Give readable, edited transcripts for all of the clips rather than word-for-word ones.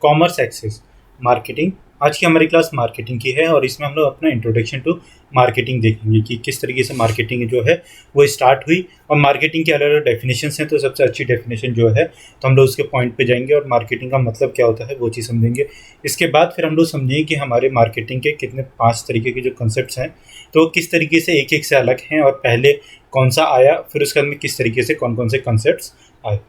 Commerce access marketing. आज की हमारी क्लास मार्केटिंग की है और इसमें हम लोग अपना इंट्रोडक्शन टू मार्केटिंग देखेंगे कि किस तरीके से मार्केटिंग जो है वो स्टार्ट हुई और मार्केटिंग के अलग अलग डेफिनेशंस हैं। तो सबसे अच्छी डेफिनेशन जो है तो हम लोग उसके पॉइंट पे जाएंगे और मार्केटिंग का मतलब क्या होता है वो चीज़ समझेंगे। इसके बाद फिर हम लोग समझेंगे कि हमारे मार्केटिंग के कितने 5 तरीके के जो कंसेप्ट हैं तो किस तरीके से एक एक से अलग हैं और पहले कौन सा आया, फिर उसके बाद में किस तरीके से कौन कौन से कंसेप्ट आए।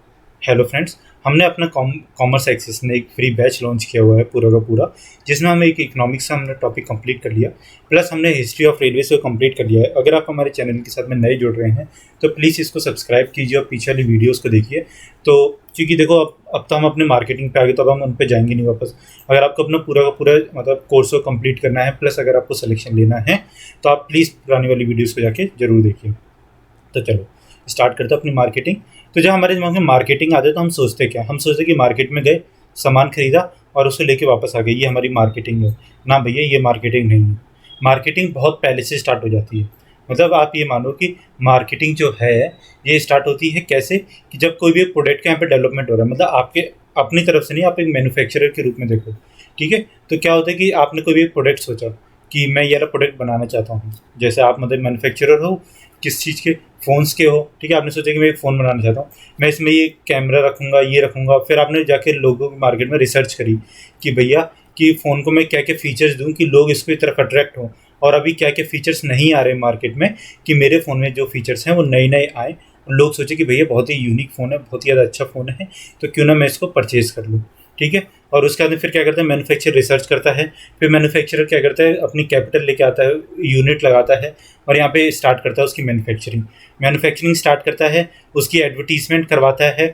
हेलो फ्रेंड्स, हमने अपना कॉमर्स एक्सेस ने एक फ्री बैच लॉन्च किया हुआ है पूरा का पूरा, जिसमें हमें एक इकोनॉमिक्स का हमने टॉपिक कंप्लीट कर लिया, प्लस हमने हिस्ट्री ऑफ रेलवे को कंप्लीट कर लिया है। अगर आप हमारे चैनल के साथ में नए जुड़ रहे हैं तो प्लीज़ इसको सब्सक्राइब कीजिए और पीछे वाली वीडियोस को देखिए। तो क्योंकि देखो अब तो हम अपने मार्केटिंग पे आ गए तो अब हम उन पे जाएंगे नहीं वापस। अगर आपको अपना पूरा का पूरा मतलब कोर्स को कंप्लीट करना है, प्लस अगर आपको सिलेक्शन लेना है तो आप प्लीज़ पुरानी वाली वीडियोज़ को जाके ज़रूर देखिए। तो चलो स्टार्ट करते हैं अपनी मार्केटिंग। तो जब हमारे दिमाग में मार्केटिंग आते तो हम सोचते क्या, हम सोचते कि मार्केट में गए, सामान खरीदा और उसे लेके वापस आ गए, ये हमारी मार्केटिंग है ना भैया। ये मार्केटिंग नहीं है। मार्केटिंग बहुत पहले से स्टार्ट हो जाती है। मतलब आप ये मानो कि मार्केटिंग जो है ये स्टार्ट होती है कैसे, कि जब कोई भी प्रोडक्ट का यहाँ पे डेवलपमेंट हो रहा है, मतलब आपके अपनी तरफ से नहीं, आप एक मैन्युफैक्चरर के रूप में देखो, ठीक है। तो क्या होता है कि आपने कोई भी प्रोडक्ट सोचा कि मैं ये वाला प्रोडक्ट बनाना चाहता हूँ। जैसे आप मतलब मैन्युफैक्चरर हो किस चीज़ के, फ़ोन्स के हो, ठीक है। आपने सोचा कि मैं एक फ़ोन बनाना चाहता हूँ, मैं इसमें ये कैमरा रखूँगा, ये रखूँगा। फिर आपने जाके लोगों की मार्केट में रिसर्च करी कि भैया कि फ़ोन को मैं क्या क्या फ़ीचर्स दूँ कि लोग इसकी तरफ अट्रैक्ट हों, और अभी क्या क्या फ़ीचर्स नहीं आ रहे मार्केट में कि मेरे फ़ोन में जो फ़ीचर्स हैं वो नए नए आए। लोग सोचे कि भैया बहुत ही यूनिक फ़ोन है, बहुत ही ज़्यादा अच्छा फ़ोन है, तो क्यों ना मैं इसको परचेज़ कर लूँ, ठीक है। और उसके बाद फिर क्या करता है, मैन्युफैक्चरर रिसर्च करता है। फिर मैन्युफैक्चरर क्या करता है, अपनी कैपिटल लेके आता है, यूनिट लगाता है और यहाँ पे स्टार्ट करता है उसकी मैन्युफैक्चरिंग स्टार्ट करता है, उसकी एडवर्टीजमेंट करवाता है,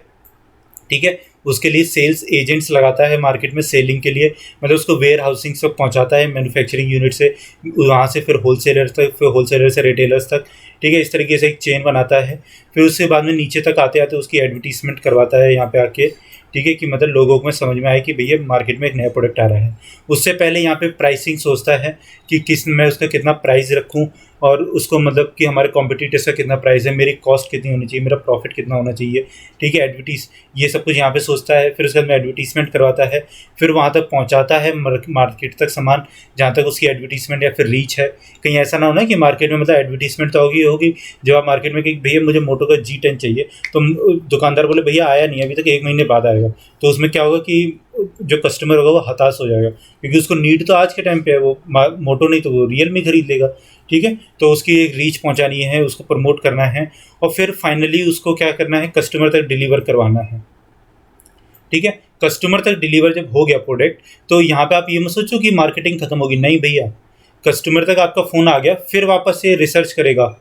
ठीक है। उसके लिए सेल्स एजेंट्स लगाता है मार्केट में सेलिंग के लिए, मतलब उसको वेयर हाउसिंग तक पहुंचाता है मैन्युफैक्चरिंग यूनिट से, वहाँ से फिर होलसेलर तक, फिर होलसेलर से रिटेलर्स तक, ठीक है। इस तरीके से एक चेन बनाता है। फिर उसके बाद में नीचे तक आते आते उसकी एडवर्टीजमेंट करवाता है यहाँ पे आके, ठीक है, कि मतलब लोगों को समझ में आए कि भैया मार्केट में एक नया प्रोडक्ट आ रहा है। उससे पहले यहाँ पे प्राइसिंग सोचता है कि किस मैं उसका कितना प्राइस रखूँ, और उसको मतलब कि हमारे कॉम्पिटिटर्स का कितना प्राइस है, मेरी कॉस्ट कितनी होनी चाहिए, मेरा प्रॉफिट कितना होना चाहिए, ठीक है। ये सब कुछ यहाँ पे सोचता है। फिर उसके बाद में एडवर्टीजमेंट करवाता है, फिर वहाँ तक पहुँचाता है मार्केट तक सामान जहाँ तक उसकी एडवर्टीजमेंट या फिर रीच है। कहीं ऐसा ना हो ना कि मार्केट में मतलब एडवर्टीजमेंट तो होगी जब आप मार्केट में कि भैया मुझे मोटो का G10 चाहिए, तो दुकानदार बोले भैया आया नहीं, अभी तक 1 महीने बाद आएगा। तो उसमें क्या होगा कि जो कस्टमर होगा वो हताश हो जाएगा, क्योंकि उसको नीड तो आज के टाइम पे है, वो मोटो नहीं तो वो रियलमी खरीद लेगा, ठीक है। तो उसकी एक रीच पहुंचानी है, उसको प्रमोट करना है, और फिर फाइनली उसको क्या करना है, कस्टमर तक डिलीवर करवाना है, ठीक है। कस्टमर तक डिलीवर जब हो गया प्रोडक्ट, तो यहाँ पे आप ये मत सोचो कि मार्केटिंग खत्म होगी, नहीं भैया। कस्टमर तक आपका फ़ोन आ गया, फिर वापस से रिसर्च करेगा,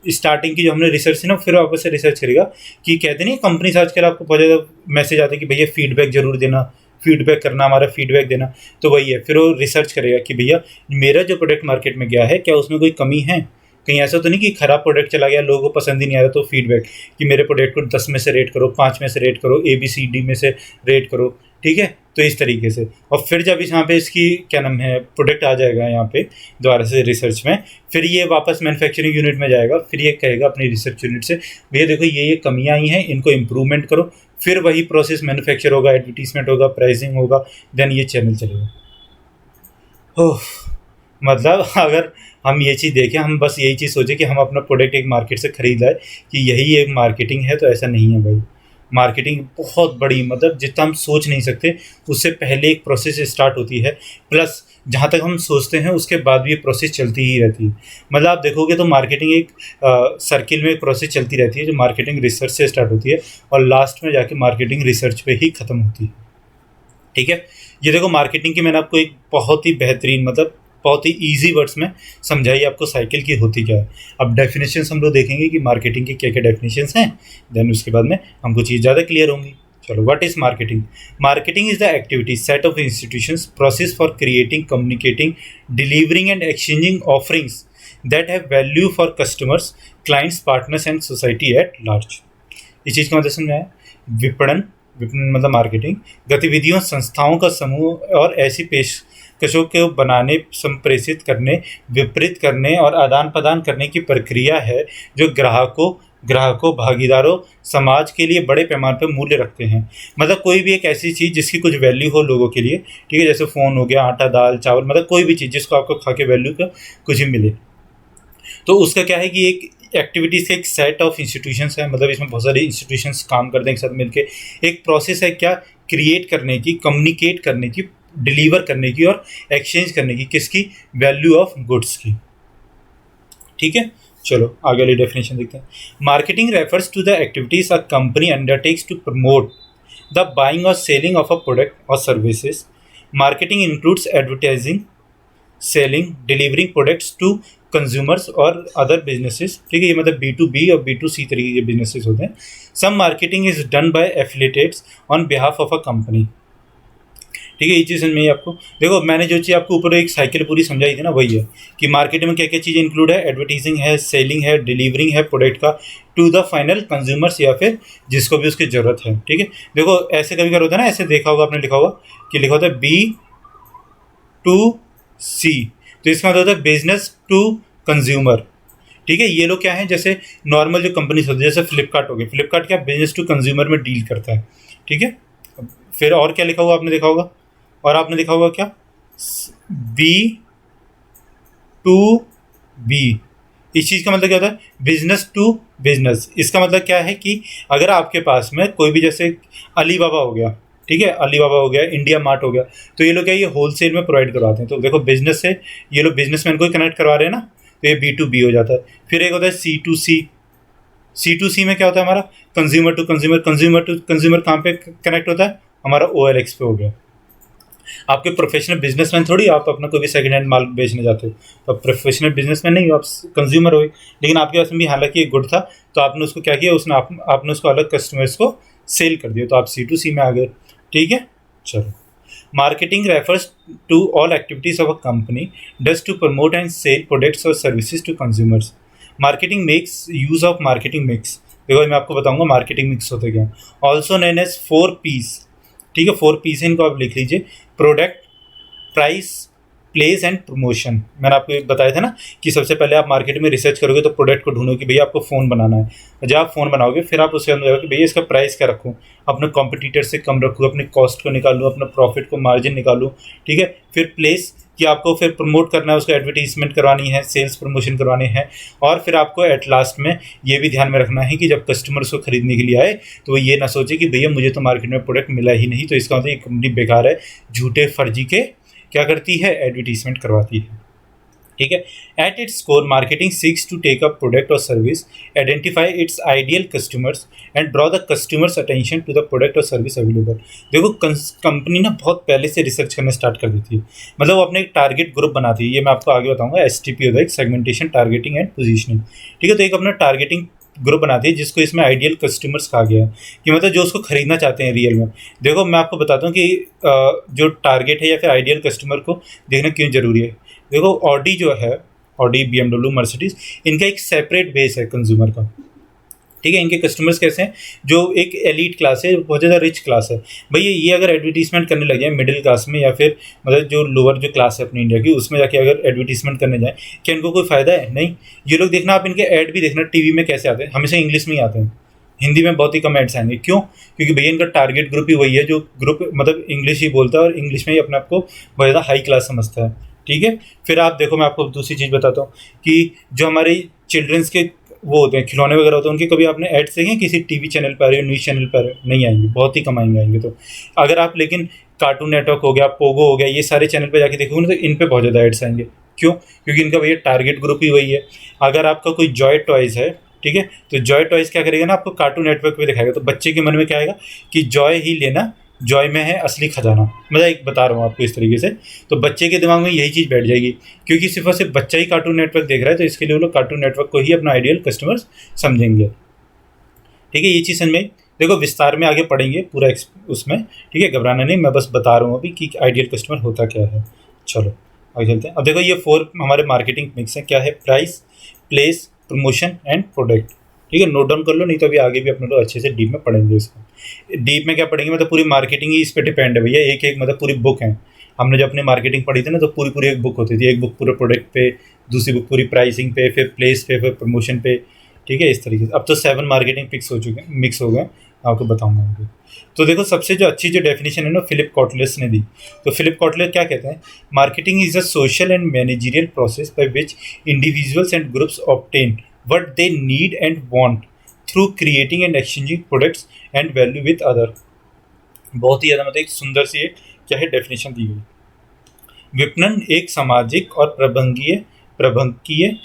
स्टार्टिंग की जो हमने रिसर्च है ना, फिर वापस से रिसर्च करेगा कि कहते नहीं कंपनी सर्च कर आपको बहुत ज़्यादा मैसेज आते हैं कि भैया फीडबैक जरूर देना, फीडबैक करना, हमारा फीडबैक देना। तो वही है, फिर वो रिसर्च करेगा कि भैया मेरा जो प्रोडक्ट मार्केट में गया है क्या उसमें कोई कमी है, कहीं ऐसा तो नहीं कि ख़राब प्रोडक्ट चला गया, लोगों को पसंद ही नहीं आ रहा। तो फीडबैक कि मेरे प्रोडक्ट को 10 में से रेट करो, 5 में से रेट करो, ABCD में से रेट करो, ठीक है। तो इस तरीके से, और फिर जब यहाँ पे इसकी क्या नाम है प्रोडक्ट आ जाएगा यहाँ पे दोबारा से रिसर्च में, फिर ये वापस मैन्युफैक्चरिंग यूनिट में जाएगा, फिर ये कहेगा अपनी रिसर्च यूनिट से भैया देखो ये कमियाँ आई हैं, इनको इम्प्रूवमेंट करो। फिर वही प्रोसेस मैन्युफैक्चर होगा, एडवर्टीजमेंट होगा, प्राइसिंग होगा, देन ये चैनल चलेगा। ओह, मतलब अगर हम ये चीज़ देखें, हम बस यही चीज़ सोचें कि हम अपना प्रोडक्ट एक मार्केट से खरीद लाए कि यही एक मार्केटिंग है, तो ऐसा नहीं है भाई। मार्केटिंग बहुत बड़ी, मतलब जितना हम सोच नहीं सकते उससे पहले एक प्रोसेस स्टार्ट होती है, प्लस जहाँ तक हम सोचते हैं उसके बाद भी ये प्रोसेस चलती ही रहती है। मतलब आप देखोगे तो मार्केटिंग एक सर्किल में एक प्रोसेस चलती रहती है, जो मार्केटिंग रिसर्च से स्टार्ट होती है और लास्ट में जाके मार्केटिंग रिसर्च पे ही ख़त्म होती है, ठीक है। ये देखो मार्केटिंग की मैंने आपको एक बहुत ही बेहतरीन, मतलब बहुत ही इजी वर्ड्स में समझाई आपको साइकिल की होती क्या है। अब डेफिनेशंस हम लोग देखेंगे कि मार्केटिंग की क्या क्या डेफिनेशंस हैं, देन उसके बाद में हमको चीज़ ज़्यादा क्लियर होंगी। चलो, what is marketing? Marketing is the activity set of institutions process for creating, communicating, delivering and exchanging offerings that have value for customers, clients, partners and society at large. इस चीज़ का मतलब समझ आया? विपणन मतलब मार्केटिंग गतिविधियों, संस्थाओं का समूह और ऐसी पेशकशों को बनाने, संप्रेषित करने, वितरित करने और आदान प्रदान करने की प्रक्रिया है जो ग्राहकों, ग्राहकों, भागीदारों, समाज के लिए बड़े पैमाने पर मूल्य रखते हैं। मतलब कोई भी एक ऐसी चीज़ जिसकी कुछ वैल्यू हो लोगों के लिए, ठीक है, जैसे फ़ोन हो गया, आटा, दाल, चावल, मतलब कोई भी चीज़ जिसको आपको खा के वैल्यू का कुछ भी मिले। तो उसका क्या है कि एक एक्टिविटीज़ का एक सेट ऑफ इंस्टीट्यूशंस है, मतलब इसमें बहुत सारे इंस्टीट्यूशंस काम करते हैं एक साथ मिलके। एक प्रोसेस है क्या, क्रिएट करने की, कम्युनिकेट करने की, डिलीवर करने की और एक्सचेंज करने की, किसकी, वैल्यू ऑफ गुड्स की। ठीक है, चलो आगे वाली डेफिनेशन देखते हैं। Marketing refers to the activities a company undertakes to promote the buying or selling of a product or services. Marketing includes advertising, selling, delivering products to consumers or other businesses. ठीक है, ये मतलब B2B और B2C तरीके के businesses होते हैं। Some marketing is done by affiliates on behalf of a company. ठीक है, ये चीज़ समझ में आई आपको। देखो मैंने जो चीज़ आपको ऊपर एक साइकिल पूरी समझाई थी ना, वही है कि मार्केटिंग में क्या क्या चीज़ इंक्लूड है। एडवर्टाइजिंग है, सेलिंग है, डिलीवरिंग है प्रोडक्ट का टू द फाइनल कंज्यूमर्स या फिर जिसको भी उसकी ज़रूरत है। ठीक है, देखो ऐसे कभी कभी होता है ना, ऐसे देखा होगा आपने, लिखा होगा कि लिखा होता है B2C, तो इसका मतलब होता है बिजनेस टू कंज्यूमर। ठीक है, ये लोग क्या है, जैसे नॉर्मल जो कंपनीज होती है, जैसे फ्लिपकार्ट हो गई, फ्लिपकार्ट क्या बिजनेस टू कंज्यूमर में डील करता है। ठीक है, फिर और क्या लिखा हुआ आपने देखा होगा, और आपने देखा होगा क्या, B2B। इस चीज़ का मतलब क्या होता है, बिजनेस टू बिजनेस। इसका मतलब क्या है कि अगर आपके पास में कोई भी, जैसे अली बाबा हो गया, ठीक है, अली बाबा हो गया, इंडिया मार्ट हो गया, तो ये लोग क्या, ये होलसेल में प्रोवाइड करवाते हैं। तो देखो बिजनेस से ये लोग बिजनेसमैन को ही कनेक्ट करवा रहे हैं ना, तो ये B2B हो जाता है। फिर एक होता है C2C। C2C में क्या होता है हमारा, consumer to consumer. Consumer to consumer कहाँ पे कनेक्ट होता है, हमारा OLX पे हो गया। आपके प्रोफेशनल बिजनेसमैन थोड़ी आप अपना कोई भी सेकंड हैंड माल बेचने जाते हो, तो आप प्रोफेशनल बिजनेसमैन नहीं हो, आप कंज्यूमर हो। लेकिन आपके पास में भी हालांकि एक गुड था, तो आपने उसको क्या किया, आपने उसको अलग कस्टमर्स को सेल कर दिया, तो आप C2C में आ गए। ठीक है, चलो। Marketing refers to all activities of a company does to promote and sell products और services to consumers. Marketing makes use of marketing mix. देखो मैं आपको बताऊंगा मार्केटिंग मिक्स होते क्या, ऑल्सो नोन एज 4Ps। ठीक है, 4Ps इनको आप लिख लीजिए, product, price, place and promotion. मैंने आपको बताया था ना कि सबसे पहले आप मार्केट में रिसर्च करोगे तो प्रोडक्ट को ढूंढो कि भैया आपको फ़ोन बनाना है। जब आप फ़ोन बनाओगे फिर आप उसके अंदर जाओगे कि भैया इसका प्राइस क्या रखूँ, अपने कॉम्पिटिटर से कम रखूँ, अपने कॉस्ट को निकालूँ, अपना प्रॉफिट को मार्जिन निकालूँ। ठीक है, फिर प्लेस कि आपको फिर प्रमोट करना है, उसको एडवर्टीजमेंट करवानी है, सेल्स प्रमोशन करवाने हैं। और फिर आपको एट लास्ट में ये भी ध्यान में रखना है कि जब कस्टमर उसको खरीदने के लिए आए तो वो ये ना सोचे कि भैया मुझे तो मार्केट में प्रोडक्ट मिला ही नहीं, तो इसका मतलब ये कंपनी बेकार है, झूठे फर्जी के क्या करती है, एडवर्टीजमेंट करवाती है। ठीक है, at its core marketing seeks to take up product और service, identify its ideal customers and draw the customers attention to the product और सर्विस अवेलेबल। देखो कंपनी ना बहुत पहले से रिसर्च करना स्टार्ट कर देती है, मतलब वो अपने एक टारगेट ग्रुप बनाती है। ये मैं आपको आगे बताऊंगा, STP होता है, सेगमेंटेशन, टारगेटिंग एंड पोजीशनिंग। ठीक है, तो एक अपना टारगेटिंग ग्रुप बनाती है जिसको इसमें आइडियल कस्टमर्स कहा गया है, कि मतलब जो उसको खरीदना चाहते हैं रियल में। देखो मैं आपको बताता हूँ कि जो टारगेट है या फिर आइडियल कस्टमर को देखना क्यों जरूरी है। देखो ऑडी जो है, ऑडी, BMW, मर्सिडीज, इनका एक सेपरेट बेस है कंज्यूमर का। ठीक है, इनके कस्टमर्स कैसे हैं, जो एक एलीट क्लास है, बहुत ज़्यादा रिच क्लास है। भैया ये अगर एडवर्टीजमेंट करने लग जाए मिडिल क्लास में, या फिर मतलब जो लोअर जो क्लास है अपनी इंडिया की, उसमें जाके अगर एडवर्टीजमेंट करने जाए, क्या इनको कोई फ़ायदा है? नहीं। ये लोग देखना, आप इनके ऐड भी देखना टीवी में कैसे आते हैं, हमेशा इंग्लिश में ही आते हैं, हिंदी में बहुत ही कम एड्स आएंगे। क्यों? क्योंकि भैया इनका टारगेट ग्रुप ही वही है जो ग्रुप मतलब इंग्लिश ही बोलता है और इंग्लिश में ही अपने आप को बहुत ज़्यादा हाई क्लास समझता है। ठीक है, फिर आप देखो मैं आपको दूसरी चीज़ बताता हूँ कि जो हमारे चिल्ड्रंस के वो होते हैं खिलौने वगैरह होते हैं, उनके कभी आपने एड्स देखे किसी टीवी चैनल पर आ रहे हो, न्यूज़ चैनल पर नहीं आएंगे, बहुत ही कम आएंगे। तो अगर आप लेकिन कार्टून नेटवर्क हो गया, पोगो हो गया, ये सारे चैनल पर जाके देखोगे ना तो इन पर बहुत ज़्यादा एड्स आएंगे। क्यों? क्योंकि इनका भैया टारगेट ग्रुप ही वही है। अगर आपका कोई जॉय टॉयज़ है, ठीक है, तो जॉय टॉयज़ क्या करेगा ना, आपको कार्टून नेटवर्क पे दिखाएगा, तो बच्चे के मन में क्या आएगा कि जॉय ही लेना, जॉय में है असली खजाना। मतलब एक बता रहा हूँ आपको इस तरीके से, तो बच्चे के दिमाग में यही चीज़ बैठ जाएगी, क्योंकि सिर्फ और सिर्फ बच्चा ही कार्टून नेटवर्क देख रहा है, तो इसके लिए वो लोग कार्टून नेटवर्क को ही अपना आइडियल कस्टमर्स समझेंगे। ठीक है, ये चीज़ समझ में। देखो विस्तार में आगे पढ़ेंगे पूरा उसमें, ठीक है, घबराना नहीं, मैं बस बता रहा हूँ अभी कि आइडियल कस्टमर होता क्या है। चलो आगे चलते हैं। अब देखो ये 4 हमारे मार्केटिंग मिक्स है, क्या है, price, place, promotion and product. ठीक है, नोट डाउन कर लो, नहीं तो अभी आगे भी अपने लोग अच्छे से डीप में पढ़ेंगे इसको। डीप में क्या पढ़ेंगे, मतलब पूरी मार्केटिंग ही इस पे डिपेंड है भैया, एक एक मतलब पूरी बुक है। हमने जब अपनी मार्केटिंग पढ़ी थी ना, तो पूरी पूरी एक बुक होती थी, एक बुक पूरे प्रोडक्ट पे, दूसरी बुक पूरी प्राइसिंग पे, फिर प्लेस पे, फिर प्रमोशन पे, ठीक है, इस तरीके से। अब तो 7 मार्केटिंग मिक्स हो गए, आपको बताऊंगा आगे। तो देखो सबसे जो अच्छी जो डेफिनेशन है ना फिलिप कॉटलेस ने दी। तो फिलिप कॉटलेस क्या कहते हैं, marketing is a social and managerial process by which individuals and groups obtain what they need and want through creating and exchanging products and value with other. बहुत ही ज़्यादा मतलब एक सुंदर सी एक क्या है डेफिनेशन दी गई। विपणन एक सामाजिक और प्रबंधकीय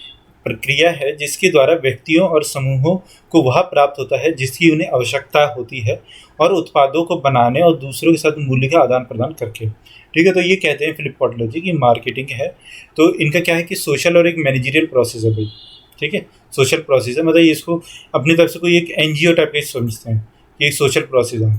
प्रक्रिया है जिसके द्वारा व्यक्तियों और समूहों को वह प्राप्त होता है जिसकी उन्हें आवश्यकता होती है, और उत्पादों को बनाने और दूसरों के साथ मूल्य का आदान प्रदान करके। ठीक है, तो ये कहते हैं फिलिप कॉटलर जी कि मार्केटिंग है तो इनका क्या है कि सोशल और एक मैनेजरियल प्रोसेस है भाई। ठीक है, सोशल प्रोसेस है, मतलब ये इसको अपनी तरफ से कोई एक एनजीओ टाइप का समझते हैं कि एक सोशल प्रोसेस है।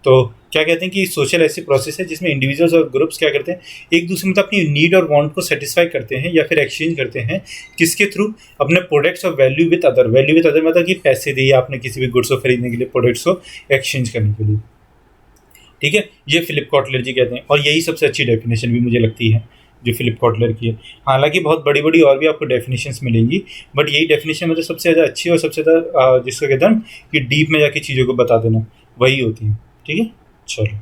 तो क्या कहते हैं कि सोशल ऐसी प्रोसेस है जिसमें इंडिविजुअल्स और ग्रुप्स क्या करते हैं, एक दूसरे मतलब अपनी नीड और वांट को सेटिस्फाई करते हैं या फिर एक्सचेंज करते हैं, किसके थ्रू, अपने प्रोडक्ट्स और value with other. Value with other मतलब कि पैसे दिए आपने किसी भी गुड्स को खरीदने के लिए, प्रोडक्ट्स को एक्सचेंज करने के लिए। ठीक है, ये फिलिप कॉटलर जी कहते हैं, और यही सबसे अच्छी डेफिनेशन भी मुझे लगती है जो फिलिप कॉटलर की है। हालांकि बहुत बड़ी बड़ी और भी आपको डेफिनेशंस मिलेंगी, बट यही डेफिनेशन मतलब सबसे ज़्यादा अच्छी और सबसे ज़्यादा जिसको कहते हैं कि डीप में जाके चीज़ों को बता देना, वही होती है। ठीक है, चलो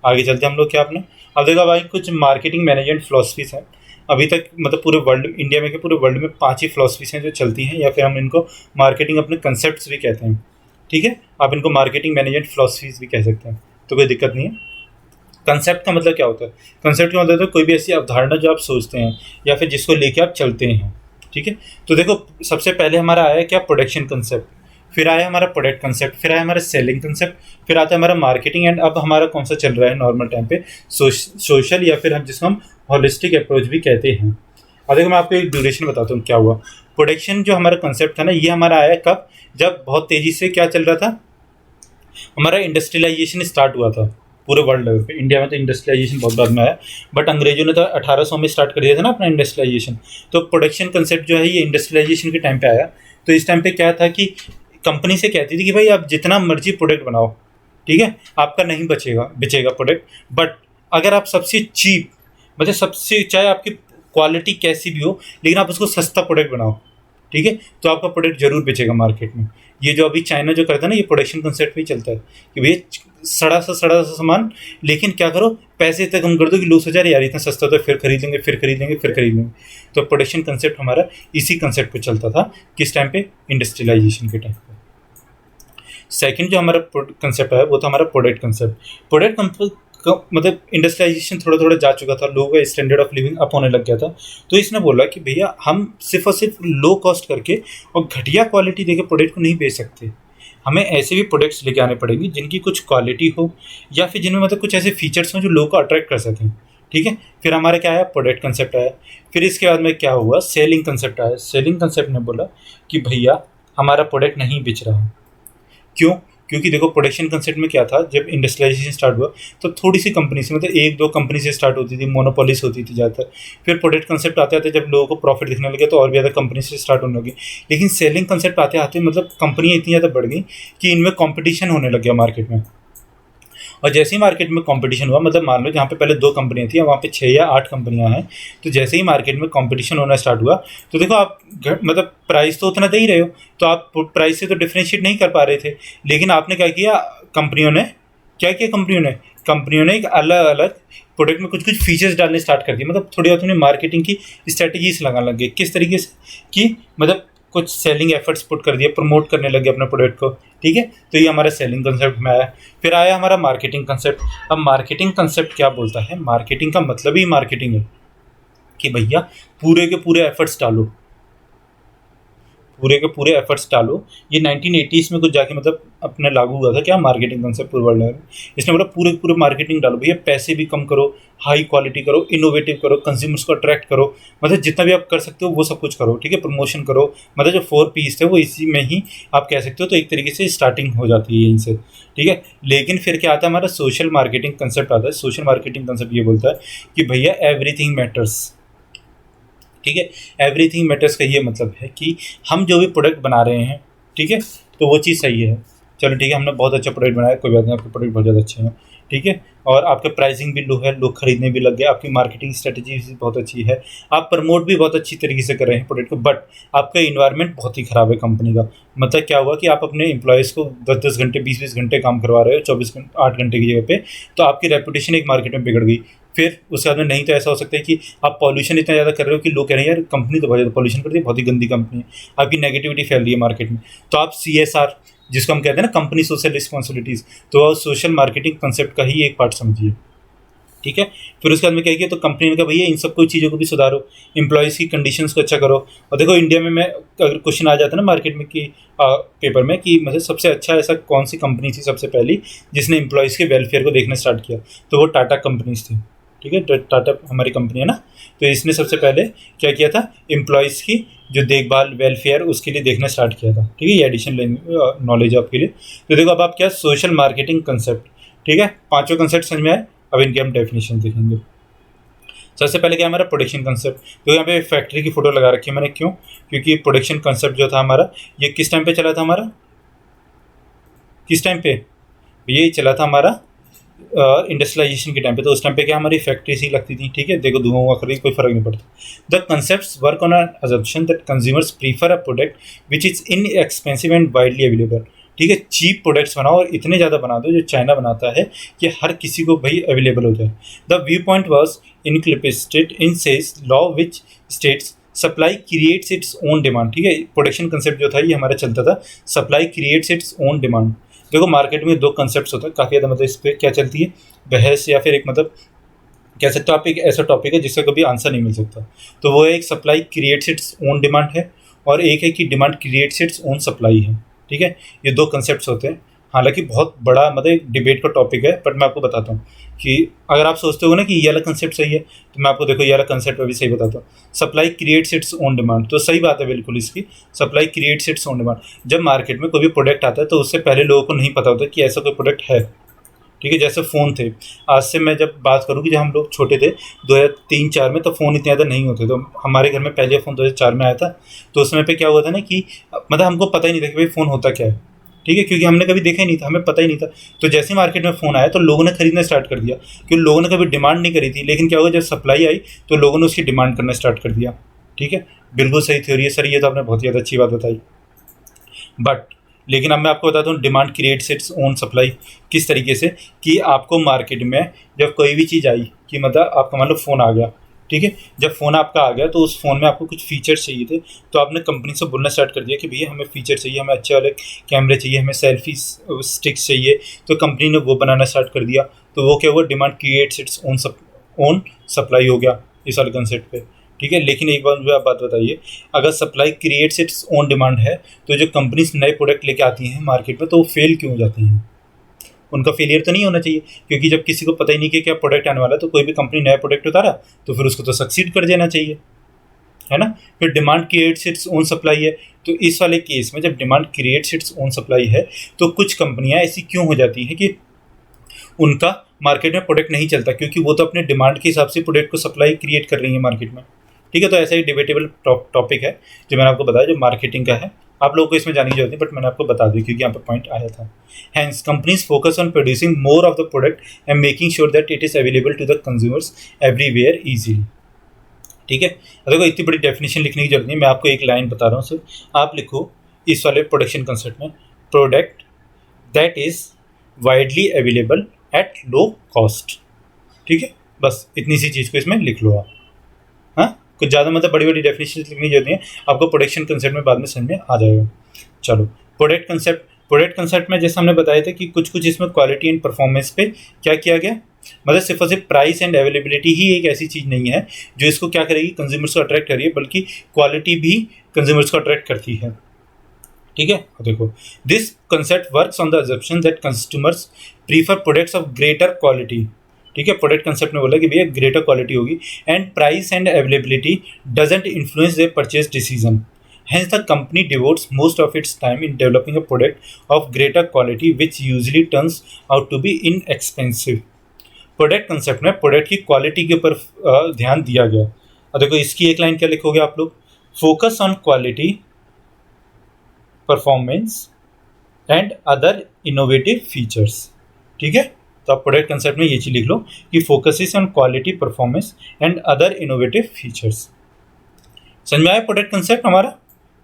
आगे चलते हैं हम लोग। क्या आपने अब देखा भाई, कुछ मार्केटिंग मैनेजमेंट फिलोसफीज हैं। अभी तक मतलब पूरे वर्ल्ड, इंडिया में के पूरे वर्ल्ड में 5 ही फिलोसफीज हैं जो चलती हैं, या फिर हम इनको मार्केटिंग अपने कंसेप्ट भी कहते हैं। ठीक है, आप इनको मार्केटिंग मैनेजमेंट फिलोसफीज भी कह सकते हैं, तो कोई दिक्कत नहीं है। कंसेप्ट का मतलब क्या होता है, कंसेप्ट का मतलब तो कोई भी ऐसी अवधारणा जो आप सोचते हैं या फिर जिसको लेके आप चलते हैं। ठीक है, तो देखो सबसे पहले हमारा आया क्या, प्रोडक्शन कंसेप्ट, फिर आया हमारा प्रोडक्ट कंसेप्ट, फिर आया हमारा सेलिंग कंसेप्ट, फिर आता है हमारा मार्केटिंग, एंड अब हमारा कौन सा चल रहा है नॉर्मल टाइम पे, सोशल, या फिर हम जिसको हम हॉलिस्टिक अप्रोच भी कहते हैं। अब देखो मैं आपको एक ड्यूरेशन बताता हूँ क्या हुआ। प्रोडक्शन जो हमारा कंसेप्ट था ना, ये हमारा आया कब, जब बहुत तेज़ी से क्या चल रहा था, हमारा इंडस्ट्रियलाइजेशन स्टार्ट हुआ था पूरे वर्ल्ड लेवल पे। इंडिया में तो इंडस्ट्रियलाइजेशन बहुत बाद में आया, बट अंग्रेजों ने तो 1800 में स्टार्ट कर दिया था ना अपना इंडस्ट्रियलाइजेशन। तो प्रोडक्शन कंसेप्ट जो है ये इंडस्ट्रियलाइजेशन के टाइम पे आया। तो इस टाइम पे क्या था कि कंपनी से कहती थी कि भाई आप जितना मर्जी प्रोडक्ट बनाओ, ठीक है, आपका नहीं बिचेगा प्रोडक्ट, बट अगर आप सबसे चीप, मतलब सबसे, चाहे आपकी क्वालिटी कैसी भी हो, लेकिन आप उसको सस्ता प्रोडक्ट बनाओ, ठीक है, तो आपका प्रोडक्ट जरूर बेचेगा मार्केट में। ये जो अभी चाइना जो करता है ना, ये प्रोडक्शन कंसेप्ट भी चलता है कि भैया सड़ा सा सामान, लेकिन क्या करो, पैसे इतने कम कर दो कि लोग सोचा यार इतना सस्ता तो फिर खरीद लेंगे, फिर खरीद लेंगे, फिर खरीद लेंगे। तो प्रोडक्शन कंसेप्ट हमारा इसी कंसेप्ट पे चलता था, किस टाइम पे, इंडस्ट्रियलाइजेशन के टाइम पे। सेकंड जो हमारा कंसेप्ट है वो था हमारा प्रोडक्ट कंसेप्ट। प्रोडक्ट मतलब इंडस्ट्रियलाइजेशन थोड़ा थोड़ा जा चुका था, लोगों का स्टैंडर्ड ऑफ लिविंग अप होने लग गया था। तो इसने बोला कि भैया हम सिर्फ और सिर्फ लो कॉस्ट करके और घटिया क्वालिटी देके प्रोडक्ट को नहीं बेच सकते, हमें ऐसे भी प्रोडक्ट्स लेके आने पड़ेंगे जिनकी कुछ क्वालिटी हो, या फिर जिनमें मतलब कुछ ऐसे फीचर्स हों जो लोगों को अट्रैक्ट कर सकें। ठीक है, फिर हमारा क्या आया, प्रोडक्ट कंसेप्ट आया। फिर इसके बाद में क्या हुआ, सेलिंग कंसेप्ट आया। सेलिंग कंसेप्ट ने बोला कि भैया हमारा प्रोडक्ट नहीं बिच रहा। क्यों, क्योंकि देखो प्रोडक्शन कंसेप्ट में क्या था, जब इंडस्ट्रियलाइजेशन स्टार्ट हुआ तो थोड़ी सी कंपनी से, मतलब 1-2 कंपनी से स्टार्ट होती थी, मोनोपोलिस होती थी ज़्यादातर। फिर प्रोडक्ट कंसेप्ट आते आते जब लोगों को प्रॉफिट दिखने लगे तो और भी ज़्यादा कंपनी से स्टार्ट होने लगी। लेकिन सेलिंग कंसेप्ट आते आते मतलब कंपनियाँ इतनी ज़्यादा बढ़ गई कि इनमें कॉम्पिटिशन होने लग गया मार्केट में। और जैसे ही मार्केट में कंपटीशन हुआ, मतलब मान लो जहाँ पे पहले 2 कंपनियाँ थी, वहाँ पे 6 या 8 कंपनियाँ हैं, तो जैसे ही मार्केट में कंपटीशन होना स्टार्ट हुआ तो देखो आप मतलब प्राइस तो उतना दे ही रहे हो, तो आप प्राइस से तो डिफ्रेंशिएट नहीं कर पा रहे थे। लेकिन आपने क्या किया, कंपनियों ने एक अलग अलग प्रोडक्ट में कुछ कुछ फीचर्स डालने स्टार्ट कर दिए, मतलब थोड़ी बहुत उन्हें मार्केटिंग की स्ट्रैटेजीज लगाने लग गए। किस तरीके से कि मतलब कुछ सेलिंग एफर्ट्स पुट कर दिए, प्रमोट करने लगे अपने प्रोडक्ट को। ठीक है, तो ये हमारा सेलिंग कंसेप्ट में आया। फिर आया हमारा मार्केटिंग कंसेप्ट। अब मार्केटिंग कंसेप्ट क्या बोलता है, मार्केटिंग का मतलब ही मार्केटिंग है कि भैया पूरे के पूरे एफर्ट्स डालो, पूरे के पूरे एफर्ट्स डालो। ये 1980s में कुछ जाके मतलब अपने लागू हुआ था क्या, मार्केटिंग कंसेप्ट पूरे वर्ल्ड में। इसने बोला पूरे पूरे मार्केटिंग डालो भैया, पैसे भी कम करो, हाई क्वालिटी करो, इनोवेटिव करो, कंज्यूमर्स को अट्रैक्ट करो, मतलब जितना भी आप कर सकते हो वो सब कुछ करो। ठीक है, प्रमोशन करो, मतलब जो 4 P's थे वो इसी में ही आप कह सकते हो। तो एक तरीके से स्टार्टिंग हो जाती है इनसे। ठीक है, लेकिन फिर क्या आता है, हमारा सोशल मार्केटिंग कंसेप्ट आता है। सोशल मार्केटिंग कंसेप्ट ये बोलता है कि भैया एवरीथिंग मैटर्स। ठीक है, एवरीथिंग मैटर्स का ये मतलब है कि हम जो भी प्रोडक्ट बना रहे हैं, ठीक है, तो वो चीज़ सही है, चलो ठीक है, हमने बहुत अच्छा प्रोडक्ट बनाया, कोई बात नहीं, आपके प्रोडक्ट बहुत ज़्यादा अच्छे हैं, ठीक है, और आपका प्राइसिंग भी लो है, लोग खरीदने भी लग गए, आपकी मार्केटिंग स्ट्रेटजी भी बहुत अच्छी है, आप प्रमोट भी बहुत अच्छी तरीके से कर रहे हैं प्रोडक्ट को, बट आपका इन्वायरमेंट बहुत ही ख़राब है कंपनी का। मतलब क्या हुआ कि आप अपने एम्प्लॉयज़ को 10-10 घंटे 20-20 घंटे काम करवा रहे हो, 8 घंटे की जगह पे, तो आपकी रेपुटेशन एक मार्केट में बिगड़ गई। फिर उसके बाद में नहीं तो ऐसा हो सकता है कि आप पॉल्यूशन इतना ज़्यादा कर रहे हो कि लोग कह रहे हैं यार कंपनी तो बहुत ज़्यादा पॉल्यूशन करती है, बहुत ही गंदी कंपनी है, आपकी नेगेटिविटी फैल रही है मार्केट में। तो आप CSR, जिसको हम कहते हैं ना कंपनी सोशल रिस्पॉन्सिबिलिटीज़, तो सोशल मार्केटिंग कंसेप्ट का ही एक पार्ट समझिए, ठीक है। फिर उसके बाद में क्या किया, तो कंपनी ने कहा भैया इन सब कुछ चीज़ों को भी सुधारो, एम्प्लॉयज़ की कंडीशंस को अच्छा करो। और देखो इंडिया में, मैं अगर क्वेश्चन आ जाता है ना मार्केट में कि पेपर में कि मतलब सबसे अच्छा ऐसा कौन सी कंपनी थी सबसे पहली जिसने एम्प्लॉयज़ के वेलफेयर को देखना स्टार्ट किया, तो वो टाटा कंपनीज थी, ठीक है। टाटा हमारी कंपनी है ना, तो इसने सबसे पहले क्या किया था, एम्प्लॉयज़ की जो देखभाल वेलफेयर उसके लिए देखना स्टार्ट किया था, ठीक है। ये एडिशनल नॉलेज आपके लिए। तो देखो अब आप क्या, सोशल मार्केटिंग कंसेप्ट, ठीक है, पांचों कंसेप्ट समझ में आए। अब इनके हम डेफिनेशन देखेंगे। सबसे पहले क्या हमारा प्रोडक्शन कंसेप्ट, तो यहाँ पे फैक्ट्री की फोटो लगा रखी है मैंने, क्यों, क्योंकि प्रोडक्शन कंसेप्ट जो था हमारा, ये किस टाइम पे चला था हमारा, किस टाइम पे, ये चला था हमारा इंडस्ट्रियलाइजेशन के टाइम पे। तो उस टाइम पे क्या हमारी फैक्ट्री सी लगती थी, ठीक है, देखो धुआं हुआ करी कोई फर्क नहीं पड़ता। The concepts work on a assumption that consumers prefer a product which is inexpensive and widely available, ठीक है। चीप प्रोडक्ट्स बनाओ और इतने ज़्यादा बना दो जो चाइना बनाता है कि हर किसी को भाई अवेलेबल हो जाए। The view point was encapsulated in Say's law which states supply creates its own demand, ठीक है। प्रोडक्शन कंसेप्ट जो था ये हमारा चलता था, supply creates its own demand. देखो मार्केट में दो कंसेप्ट होता है काफ़ी ज़्यादा, मतलब इस पर क्या चलती है बहस, या फिर एक मतलब कह सकते हो आप एक ऐसा टॉपिक है जिसका कभी आंसर नहीं मिल सकता। तो वो है, एक supply creates its own demand है, और एक है कि demand creates its own supply है, ठीक है। ये दो कंसेप्ट होते हैं। हालांकि बहुत बड़ा मतलब एक डिबेट का टॉपिक है, बट मैं आपको बताता हूँ कि अगर आप सोचते हो ना कि ये वाला कंसेप्ट सही है, तो मैं आपको देखो ये वाला कंसेप्ट अभी सही बताता हूँ। Supply creates its own demand, तो सही बात है बिल्कुल इसकी, supply creates its own demand. जब मार्केट में कोई भी प्रोडक्ट आता है तो उससे पहले लोगों को नहीं पता होता कि ऐसा कोई प्रोडक्ट है, ठीक है। जैसे फ़ोन थे, आज से मैं जब बात करूँ कि जब हम लोग छोटे थे 2003-4 में, तो फ़ोन इतने ज़्यादा नहीं होते। तो हमारे घर में पहले फ़ोन 2004 में आया था। तो उस समय पे क्या हुआ था ना कि मतलब हमको पता ही नहीं था कि भाई फ़ोन होता क्या है, ठीक है, क्योंकि हमने कभी देखा ही नहीं था, हमें पता ही नहीं था। तो जैसे ही मार्केट में फ़ोन आया तो लोगों ने खरीदना स्टार्ट कर दिया, क्योंकि लोगों ने कभी डिमांड नहीं करी थी। लेकिन क्या हुआ, जब सप्लाई आई तो लोगों ने उसकी डिमांड करना स्टार्ट कर दिया, ठीक है। बिल्कुल सही थ्योरी है सर, ये तो आपने बहुत ज़्यादा अच्छी बात बताई। बट लेकिन अब मैं आपको बताता हूँ demand creates its own supply किस तरीके से, कि आपको मार्केट में जब कोई भी चीज़ आई, कि मतलब आपका मान लो फ़ोन आ गया, ठीक है। जब फ़ोन आपका आ गया तो उस फ़ोन में आपको कुछ फीचर्स चाहिए थे, तो आपने कंपनी से बोलना स्टार्ट कर दिया कि भैया हमें फीचर चाहिए, हमें अच्छे वाले कैमरे चाहिए, हमें सेल्फी स्टिक्स चाहिए। तो कंपनी ने वो बनाना स्टार्ट कर दिया। तो वो क्या हुआ, demand creates its own supply हो गया इस वाले कंसेप्ट पे, ठीक है। लेकिन एक बार मुझे आप बात बताइए, अगर supply creates its own demand है, तो जो कंपनीज नए प्रोडक्ट लेके आती हैं मार्केट में, तो वो फेल क्यों हो जाती हैं? उनका फेलियर तो नहीं होना चाहिए, क्योंकि जब किसी को पता ही नहीं कि क्या प्रोडक्ट आने वाला है, तो कोई भी कंपनी नया प्रोडक्ट उतारा तो फिर उसको तो सक्सीड कर देना चाहिए, है ना। फिर demand creates its own supply है, तो इस वाले केस में जब demand creates its own supply है, तो कुछ कंपनियां ऐसी क्यों हो जाती हैं कि उनका मार्केट में प्रोडक्ट नहीं चलता, क्योंकि वो तो अपने डिमांड के हिसाब से प्रोडक्ट को सप्लाई क्रिएट कर रही है मार्केट में, ठीक है। तो ऐसा ही डिबेटेबल टॉपिक है जो मैंने आपको बताया, जो मार्केटिंग का है। आप लोगों को इसमें जाने की जरूरत नहीं, बट मैंने आपको बता दी क्योंकि यहाँ पर पॉइंट आया था। Hence companies focus on producing more of the product and making sure that it is available to the consumers everywhere easily, ठीक है। देखो इतनी बड़ी डेफिनेशन लिखने की जरूरत नहीं, मैं आपको एक लाइन बता रहा हूँ सिर्फ। आप लिखो इस वाले प्रोडक्शन कंसेप्ट में, product that is widely available at low cost, ठीक है। बस इतनी सी चीज़ को इसमें लिख लो आप, हाँ। कुछ ज़्यादा मतलब बड़ी बड़ी डेफिनेशन लिखने की जरूरत नहीं है, आपको प्रोडक्शन कंसेप्ट में बाद में समझ में आ जाएगा। चलो प्रोडक्ट कंसेप्ट में जैसे हमने बताया था कि कुछ कुछ इसमें क्वालिटी एंड परफॉर्मेंस पे क्या किया गया, मतलब सिर्फ और सिर्फ प्राइस एंड अवेलेबिलिटी ही एक ऐसी चीज़ नहीं है जो इसको क्या करेगी, कंज्यूमर्स को अट्रैक्ट करिए, बल्कि क्वालिटी भी कंज्यूमर्स को अट्रैक्ट करती है, ठीक है। देखो this concept works on the assumption that consumers prefer products of greater quality, ठीक है। प्रोडक्ट कंसेप्ट में बोला कि भैया ग्रेटर क्वालिटी होगी, and price and availability doesn't influence their purchase decision. Hence, the company devotes most of its time in developing a product of greater quality, which usually turns out to be inexpensive. Product concept में product की quality के ऊपर ध्यान दिया गया। अब देखो इसकी एक लाइन क्या लिखोगे आप लोग, focus on quality, performance and other innovative features. ठीक है, तो आप प्रोडक्ट कंसेप्ट में ये चीज लिख लो कि focuses on quality, performance and other innovative features. समझ में आया प्रोडक्ट कंसेप्ट हमारा।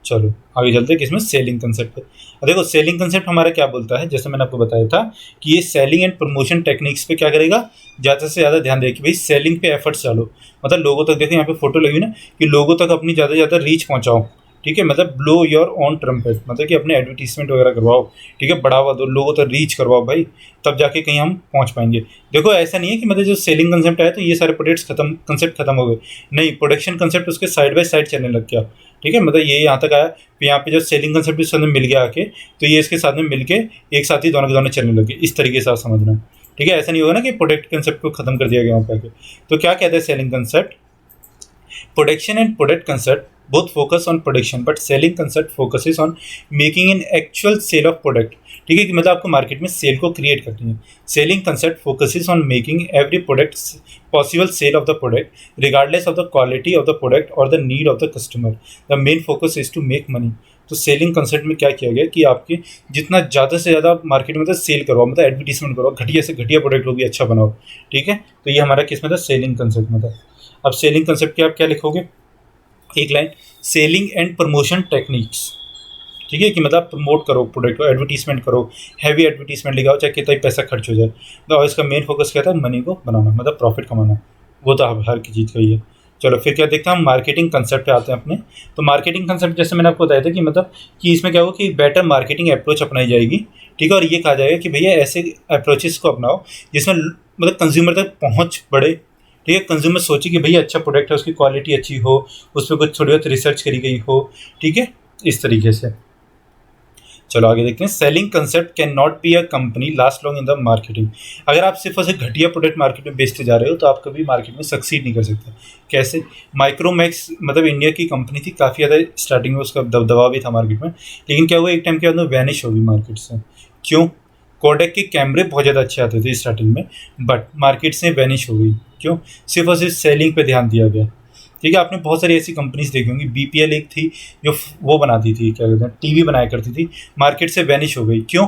चलो आगे चलते हैं किसमें, सेलिंग कंसेप्ट पे। देखो सेलिंग कंसेप्ट हमारा क्या बोलता है, जैसे मैंने आपको बताया था कि ये सेलिंग एंड प्रमोशन टेक्निक्स पे क्या करेगा, ज़्यादा से ज़्यादा ध्यान दें कि भाई सेलिंग पे एफर्ट्स डालो। मतलब लोगों तक, देखो यहाँ पे फोटो लगी ना, कि लोगों तक अपनी ज़्यादा से ज़्यादा रीच पहुँचाओ। ठीक है, मतलब ब्लो योर ऑन ट्रम्पेट, मतलब कि अपने एडवर्टीजमेंट वगैरह करवाओ। ठीक है, बढ़ावा दो, लोगों तक रीच करवाओ भाई, तब जाके कहीं हम पहुंच पाएंगे। देखो ऐसा नहीं है कि मतलब जो सेलिंग कंसेप्ट आया तो ये सारे प्रोडक्ट्स खत्म, कंसेप्ट खत्म हो गए। नहीं, प्रोडक्शन कंसेप्ट उसके साइड बाय साइड चलने लग गया। ठीक है, मतलब ये यहाँ तक आया, फिर यहाँ पे जो सेलिंग कंसेप्ट इसके साथ में मिल गया आके, तो ये इसके साथ में मिलके एक साथ ही दोनों के दोनों चलने लगे। इस तरीके से आप समझना। ठीक है, ऐसा नहीं होगा ना कि प्रोडक्ट कंसेप्ट को खत्म कर दिया गया वहाँ पे आके। तो क्या कहते हैं selling concept, production and product concept both focus on production but selling concept focuses on making an actual sale of product। ठीक है, कि मतलब आपको मार्केट में सेल को क्रिएट करनी है। Selling concept focuses on making every product possible sale of the product regardless of the quality of the product और the need of the customer. The main focus is to make money. तो selling concept में क्या किया गया कि आपके जितना ज़्यादा से ज़्यादा मार्केट में मतलब सेल करवाओ, मतलब एडवर्टीजमेंट करो, घटिया से घटिया प्रोडक्ट हो भी अच्छा बनाओ। ठीक है, तो ये हमारा किस में था, सेलिंग कंसेप्ट में था। अब सेलिंग कंसेप्ट के आप क्या लिखोगे, एक line, selling and promotion techniques. ठीक है, कि मतलब प्रमोट करो प्रोडक्ट को, एडवर्टीजमेंट करो, हैवी एडवर्टीजमेंट लगाओ, चाहे कितना ही पैसा खर्च हो जाए। तो इसका मेन फोकस क्या था, मनी को बनाना, मतलब प्रॉफिट कमाना। वो तो हर की चीज़ का ही है। चलो फिर क्या देखते हैं हम, मार्केटिंग कंसेप्ट पे आते हैं अपने। तो मार्केटिंग कंसेप्ट जैसे मैंने आपको बताया था कि मतलब कि इसमें क्या होगा कि बेटर मार्केटिंग अप्रोच अपनाई जाएगी। ठीक है, और ये कहा जाएगा कि भैया ऐसे अप्रोचेस को अपनाओ जिसमें मतलब कंज्यूमर तक पहुँच बढ़े। ठीक है, कंज्यूमर सोचे कि भैया अच्छा प्रोडक्ट है, उसकी क्वालिटी अच्छी हो, उस पर कुछ थोड़ी बहुत रिसर्च करी गई हो। ठीक है, इस तरीके से। चलो आगे देखते हैं, selling concept can not be a company last long in the marketing. अगर आप सिर्फ ऐसे घटिया प्रोडक्ट मार्केट में बेचते जा रहे हो तो आप कभी मार्केट में सक्सीड नहीं कर सकते। कैसे, माइक्रोमैक्स मतलब इंडिया की कंपनी थी, काफ़ी ज़्यादा स्टार्टिंग में उसका दबदबा भी था मार्केट में, लेकिन क्या हुआ एक टाइम के बाद में वैनिश होगी मार्केट से। क्यों, कोडेक के कैमरे बहुत ज़्यादा अच्छे आते थे स्टार्टिंग में, बट मार्केट से वैनिश हो गई। क्यों, सिर्फ और सिर्फ सेलिंग पे ध्यान दिया गया। ठीक है, आपने बहुत सारी ऐसी कंपनीज देखी होंगी, बीपीएल एक थी जो वो बनाती थी, क्या कहते हैं, टीवी बनाया करती थी, मार्केट से वैनिश हो गई। क्यों,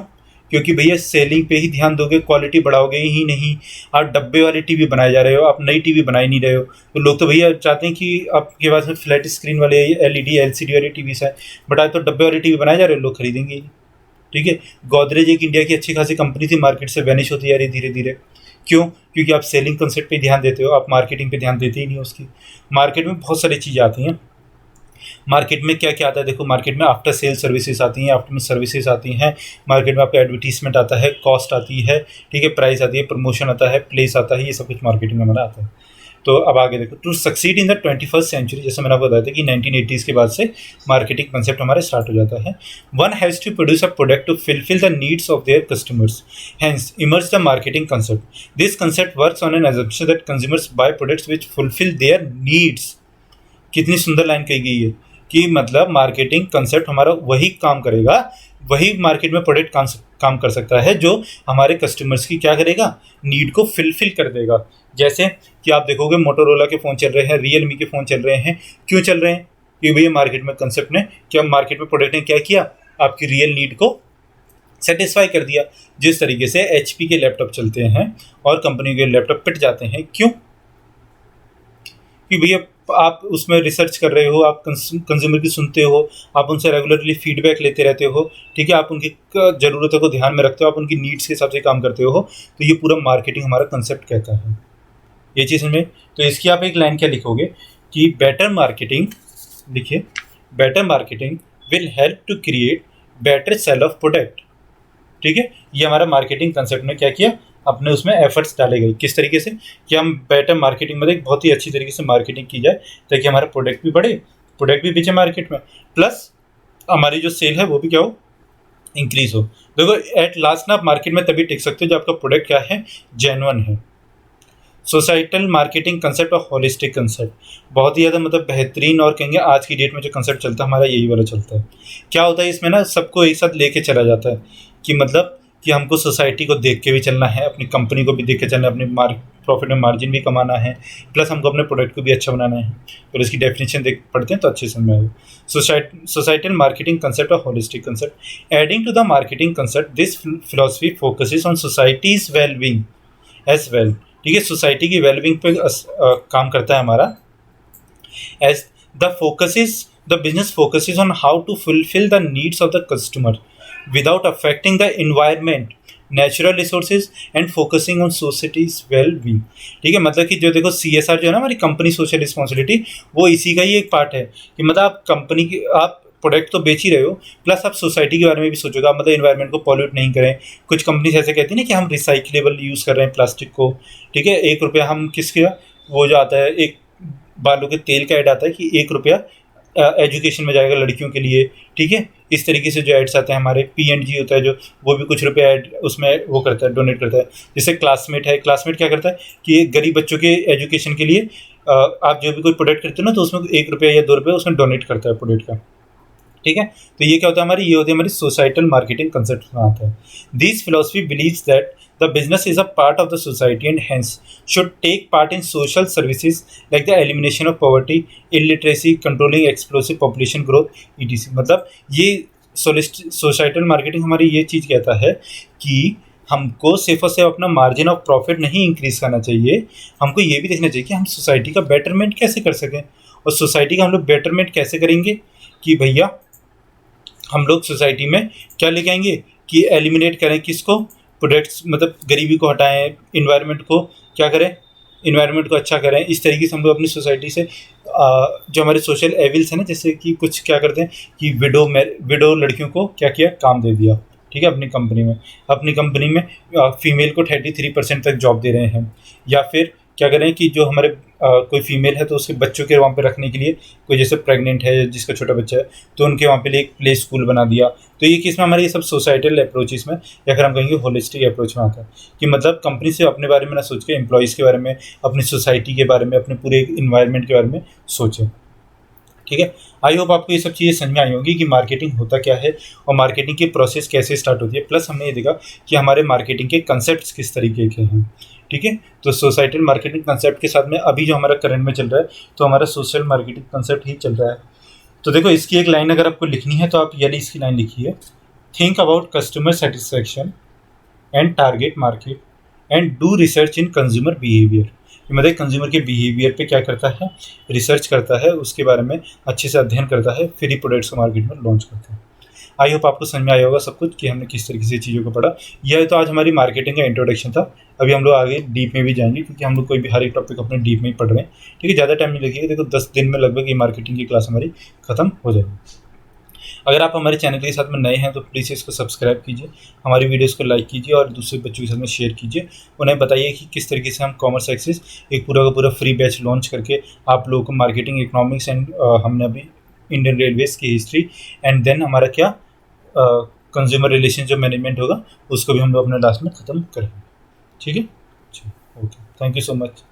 क्योंकि भैया सेलिंग पे ही ध्यान दोगे, क्वालिटी बढ़ाओगे ही नहीं। आप डब्बे वाले टीवी बनाए जा रहे हो, आप नई टीवी बना ही नहीं रहे हो। तो लोग तो भैया चाहते हैं कि आपके पास में फ्लैट स्क्रीन वाले एलईडी एलसीडी वाले टीवी है, बट आज तो डब्बे वाले टीवी बनाए जा रहे हो, लोग खरीदेंगे ही। ठीक है, गोदरेज एक इंडिया की अच्छी खासी कंपनी थी, मार्केट से वैनिश होती जा रही धीरे धीरे। क्यों, क्योंकि आप सेलिंग कंसेप्ट पे ध्यान देते हो, आप मार्केटिंग पे ध्यान देते ही नहीं हो उसकी। मार्केट में बहुत सारी चीज़ें आती हैं। मार्केट में क्या क्या आता है, देखो मार्केट में आफ्टर सेल सर्विसेज आती हैं, आफ्टर में सर्विसेज आती हैं, मार्केट में आपका एडवर्टीजमेंट आता है, कॉस्ट आती है, ठीक है, प्राइस आती है, प्रमोशन आता है, प्लेस आता है, ये सब कुछ मार्केटिंग में हमारा आता है। तो अब आगे देखो, to succeed in the 21st century, जैसे मैंने आपको बताया था कि 1980s के बाद से मार्केटिंग कंसेप्ट हमारे स्टार्ट हो जाता है। One has to produce a product to fulfil the needs of their customers, hence emerge the marketing concept. This concept works on an assumption that consumers buy products which fulfil their needs. कितनी सुंदर line कही गई है कि मतलब marketing concept हमारा वही काम करेगा, वही मार्केट में प्रोडक्ट काम कर सकता है जो हमारे कस्टमर्स की क्या करेगा, नीड को फिलफिल कर देगा। जैसे कि आप देखोगे मोटोरोला के फ़ोन चल रहे हैं, रियलमी के फ़ोन चल रहे हैं, क्यों चल रहे हैं, क्योंकि भैया मार्केट में कंसेप्ट ने क्या, मार्केट में प्रोडक्ट ने क्या किया, आपकी रियल नीड को सेटिस्फाई कर दिया। जिस तरीके से HP के लैपटॉप चलते हैं और कंपनी के लैपटॉप पिट जाते हैं, क्यों, कि भैया आप उसमें रिसर्च कर रहे हो, आप कंज्यूमर की सुनते हो, आप उनसे रेगुलरली फीडबैक लेते रहते हो। ठीक है, आप उनकी ज़रूरतों को ध्यान में रखते हो, आप उनकी नीड्स के हिसाब से काम करते हो। तो ये पूरा मार्केटिंग हमारा कंसेप्ट कहता है, ये चीज़ में। तो इसकी आप एक लाइन क्या लिखोगे कि बेटर मार्केटिंग, लिखिए, better marketing will help to create better sale of product. ठीक है, ये हमारा मार्केटिंग कंसेप्ट ने क्या किया, अपने उसमें एफर्ट्स डाले गए। किस तरीके से कि हम बेटर मार्केटिंग मतलब एक बहुत ही अच्छी तरीके से मार्केटिंग की जाए ताकि हमारा प्रोडक्ट भी बढ़े, प्रोडक्ट भी बेचे मार्केट में, प्लस हमारी जो सेल है वो भी क्या हो, इंक्रीज हो। देखो एट लास्ट ना आप मार्केट में तभी टिक सकते हो जब आपका प्रोडक्ट क्या है, जेन्युइन है। सोसाइटल मार्केटिंग कंसेप्ट और होलिस्टिक कंसेप्ट बहुत ही ज़्यादा मतलब बेहतरीन, और कहेंगे आज की डेट में जो कंसेप्ट चलता है हमारा यही वाला चलता है। क्या होता है इसमें ना, सबको एक साथ लेके चला जाता है कि मतलब कि हमको सोसाइटी को देख के भी चलना है, अपनी कंपनी को भी देख के चलना है, अपनी प्रॉफिट में मार्जिन भी कमाना है, प्लस हमको अपने प्रोडक्ट को भी अच्छा बनाना है। तो इसकी डेफिनेशन देख पढ़ते हैं तो अच्छे समझ में आएगा। सोसाइटल मार्केटिंग कंसेप्ट और holistic concept. Adding to the marketing concept, this philosophy focuses on society's wellbeing as well. ठीक है, सोसाइटी की वेलबींग पे काम करता है हमारा। As the business focuses on how to fulfill the needs of the customer without affecting the environment, natural resources and focusing on society's well-being। ठीक है, मतलब कि जो देखो CSR जो है ना हमारी कंपनी सोशल रिस्पॉन्सिबिलिटी, वो इसी का ही एक पार्ट है कि मतलब आप कंपनी की आप प्रोडक्ट तो बेच ही रहे हो, प्लस आप सोसाइटी के बारे में भी सोचोगे, आप मतलब इन्वायरमेंट को पॉल्यूट नहीं करें। कुछ कंपनीज ऐसे कहती है ना कि हम रिसाइक्लेबल यूज़ कर रहे हैं प्लास्टिक को। ठीक है, 1 रुपया हम किसके, वो जो आता है एक बालों के तेल का ऐड आता है कि 1 रुपया एजुकेशन में जाएगा लड़कियों के लिए। ठीक है, इस तरीके से जो एड्स आते हैं हमारे, P&G होता है जो, वो भी कुछ रुपया ऐड उसमें वो करता है, डोनेट करता है। जैसे क्लासमेट है, क्लासमेट क्या करता है कि गरीब बच्चों के एजुकेशन के लिए आप जो भी कोई प्रोडक्ट करते हो ना, तो उसमें 1 रुपया या 2 रुपये उसमें डोनेट करता है प्रोडक्ट का। ठीक है, तो ये क्या होता है हमारी, ये होती है हमारी सोसाइटल मार्केटिंग कंसेप्ट में आता है। This philosophy believes that the business is a part of the society and hence should take part in social services like the elimination of poverty, illiteracy, controlling explosive population growth ETC। मतलब ये societal marketing हमारी ये चीज़ कहता है कि हमको सिर्फ और सिर्फ अपना मार्जिन ऑफ प्रॉफिट नहीं इंक्रीज करना चाहिए, हमको ये भी देखना चाहिए कि हम सोसाइटी का बेटरमेंट कैसे कर सकें। और सोसाइटी का हम लोग बेटरमेंट कैसे करेंगे कि भैया हम लोग सोसाइटी में क्या लेके आएंगे कि एलिमिनेट करें किसको, प्रोडक्ट्स, मतलब गरीबी को हटाएं, इन्वायरमेंट को क्या करें, इन्वायरमेंट को अच्छा करें। इस तरीके से हम लोग अपनी सोसाइटी से जो हमारे सोशल एविल्स हैं ना, जैसे कि कुछ क्या करते हैं कि विडो लड़कियों को क्या किया, काम दे दिया। ठीक है, अपनी कंपनी में फीमेल को 33% तक जॉब दे रहे हैं। या फिर क्या करें कि जो हमारे कोई फीमेल है तो उसके बच्चों के वहाँ पे रखने के लिए, कोई जैसे प्रेग्नेंट है जिसका छोटा बच्चा है तो उनके वहाँ पे लिए एक प्ले स्कूल बना दिया। तो ये किस में हमारे ये सब सोसाइटल अप्रोचेस में, या फिर हम कहेंगे होलिस्टिक अप्रोच में आता है कि मतलब कंपनी से अपने बारे में ना सोच के एम्प्लॉयज़ के बारे में, अपनी सोसाइटी के बारे में, अपने पूरे इन्वायरमेंट के बारे में सोचें। ठीक है, आई होप आपको ये सब चीज़ें समझ में आई होगी कि मार्केटिंग होता क्या है और मार्केटिंग की प्रोसेस कैसे स्टार्ट होती है। प्लस हमने ये देखा कि हमारे मार्केटिंग के कंसेप्ट किस तरीके के हैं। ठीक है, तो सोसाइटल मार्केटिंग कंसेप्ट के साथ में अभी जो हमारा करंट में चल रहा है तो हमारा सोशल मार्केटिंग कंसेप्ट ही चल रहा है। तो देखो इसकी एक लाइन अगर आपको लिखनी है तो आप ये इसकी लाइन लिखिए, think about customer satisfaction and target market and do research in consumer behaviour. मतलब कंज्यूमर के बिहेवियर पे क्या करता है, रिसर्च करता है, उसके बारे में अच्छे से अध्ययन करता है, फिर ही प्रोडक्ट्स को मार्केट में लॉन्च करता है। आई होप आपको समझ में आया होगा सब कुछ कि हमने किस तरीके से चीज़ों को पढ़ा। यह तो आज हमारी मार्केटिंग का इंट्रोडक्शन था। अभी हम लोग आगे डीप में भी जाएंगे क्योंकि हम लोग कोई भी हर एक टॉपिक अपने डीप में ही पढ़ रहे हैं। ठीक है, ज़्यादा टाइम नहीं लगेगा, देखो 10 दिन में लगभग ये मार्केटिंग की क्लास हमारी खत्म हो जाएगी। अगर आप हमारे चैनल के साथ में नए हैं तो प्लीज़ इसको सब्सक्राइब कीजिए, हमारी वीडियोस को लाइक कीजिए और दूसरे बच्चों के साथ में शेयर कीजिए। उन्हें बताइए कि किस तरीके से हम कॉमर्स एक्सेस एक पूरा का पूरा फ्री बैच लॉन्च करके आप लोगों को मार्केटिंग, इकोनॉमिक्स एंड हमने अभी इंडियन रेलवेज़ की हिस्ट्री एंड देन हमारा क्या कंज्यूमर रिलेशन जो मैनेजमेंट होगा उसको भी हम लोग अपने लास्ट में ख़त्म करेंगे। ठीक है, okay, thank you so much.